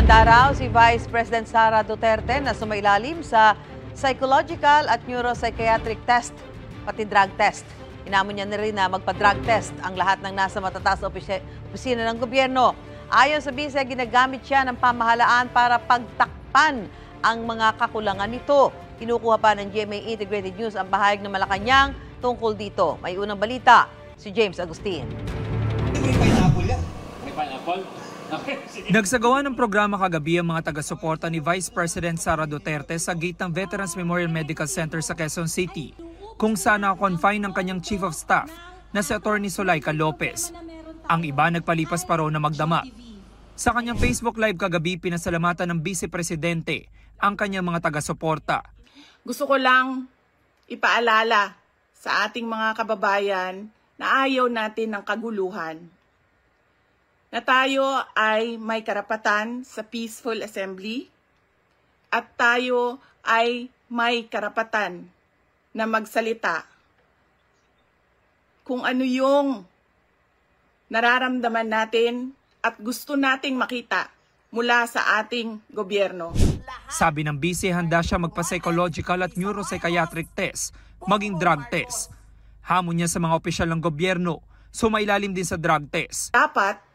Handa raw si Vice President Sara Duterte na sumailalim sa psychological at neuropsychiatric test, pati drug test. Inamon niya na rin na magpa-drug test ang lahat ng nasa matataas na opisina ng gobyerno. Ayon sa bise, ginagamit siya ng pamahalaan para pagtakpan ang mga kakulangan nito. Kinukuha pa ng GMA Integrated News ang bahayag ng Malacanang tungkol dito. May unang balita, si James Agustin. May pineapple yan. May pineapple? Nagsagawa ng programa kagabi ang mga taga-suporta ni Vice President Sara Duterte sa gate ng Veterans Memorial Medical Center sa Quezon City, kung saan naka-confine ng kanyang Chief of Staff na si Atty. Zuleika Lopez. Ang iba nagpalipas pa raw na magdamag. Sa kanyang Facebook Live kagabi, pinasalamatan ng Vice Presidente ang kanyang mga taga-suporta. Gusto ko lang ipaalala sa ating mga kababayan na ayaw natin ng kaguluhan. Na tayo ay may karapatan sa peaceful assembly at tayo ay may karapatan na magsalita kung ano yung nararamdaman natin at gusto nating makita mula sa ating gobyerno. Sabi ng bise, handa siya magpa-psychological at neuropsychiatric test, maging drug test. Hamon niya sa mga opisyal ng gobyerno, sumailalim din sa drug test. Dapat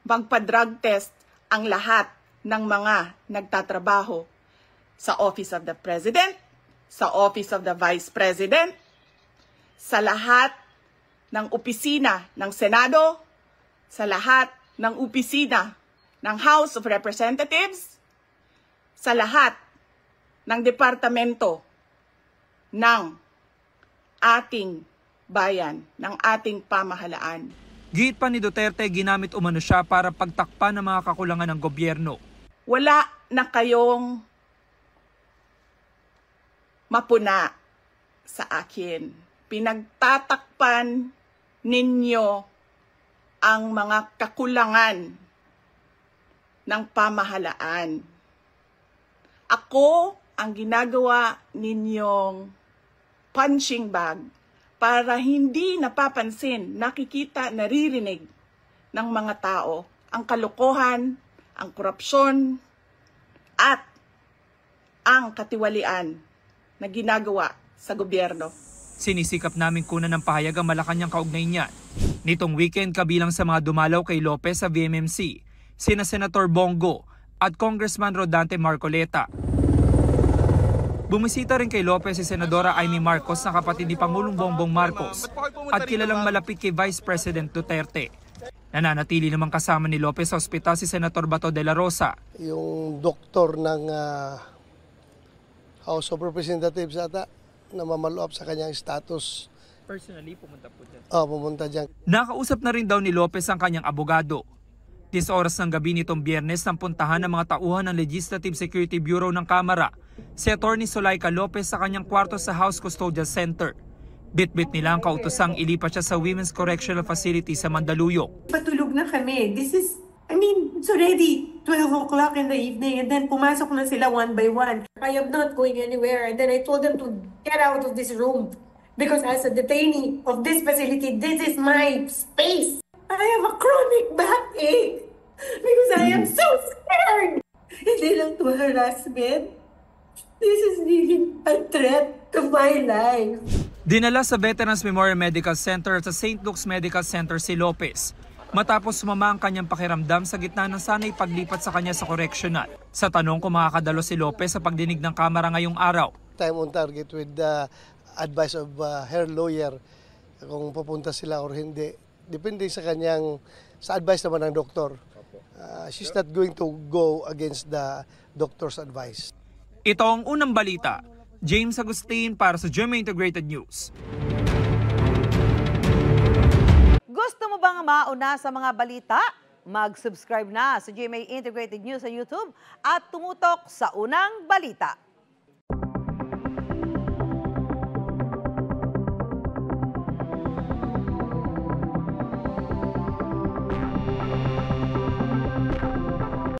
magpa-drug test ang lahat ng mga nagtatrabaho sa Office of the President, sa Office of the Vice President, sa lahat ng opisina ng Senado, sa lahat ng opisina ng House of Representatives, sa lahat ng departamento ng ating bayan, ng ating pamahalaan. Giit pa ni Duterte, ginamit umano siya para pagtakpan ng mga kakulangan ng gobyerno. Wala na kayong mapuna sa akin. Pinagtatakpan ninyo ang mga kakulangan ng pamahalaan. Ako ang ginagawa ninyong punching bag para hindi napapansin, nakikita, naririnig ng mga tao ang kalokohan, ang korupsyon, at ang katiwalian na ginagawa sa gobyerno. Sinisikap namin kunan ng pahayag ang Malacanang kaugnay niyan. Nitong weekend, kabilang sa mga dumalaw kay Lopez sa VMMC, sina Senator Bongo at Congressman Rodante Marcoleta. Bumisita rin kay Lopez si Senadora Amy Marcos na kapatid ni Pangulong Bongbong Marcos at kilalang malapit kay Vice President Duterte. Nananatili namang kasama ni Lopez sa ospital si Senator Bato de la Rosa. Yung doktor ng House of Representatives ata na mamalo-up sa kanyang status. Personally, pumunta po dyan? Pumunta dyan. Nakausap na rin daw ni Lopez ang kanyang abogado. 10 oras ng gabi nitong Biyernes nang puntahan ng mga tauhan ng Legislative Security Bureau ng Kamara si Atty. Zuleika Lopez sa kanyang kwarto sa House Custodial Center. Bit-bit nila ang kautosang ilipat siya sa Women's Correctional Facility sa Mandaluyong. Patulog na kami. It's already 12 o'clock in the evening and then pumasok na sila one by one. I am not going anywhere and then I told them to get out of this room because as a detainee of this facility, this is my space. I have a chronic backache because I am so scared. Hindi lang to harassment. This is really a threat to my life. Dinala sa Veterans Memorial Medical Center at sa St. Luke's Medical Center si Lopez matapos sumama ang kanyang pakiramdam sa gitna ng sanay paglipat sa kanya sa correctional. Sa tanong kung makakadalo si Lopez sa pagdinig ng Kamara ngayong araw. Time on target with the advice of her lawyer kung pupunta sila or hindi. Depende sa advice naman ng doktor. She's not going to go against the doctor's advice. Ito ang unang balita. James Agustin para sa GMA Integrated News. Gusto mo bang mauna sa mga balita? Mag-subscribe na sa GMA Integrated News sa YouTube at tumutok sa unang balita.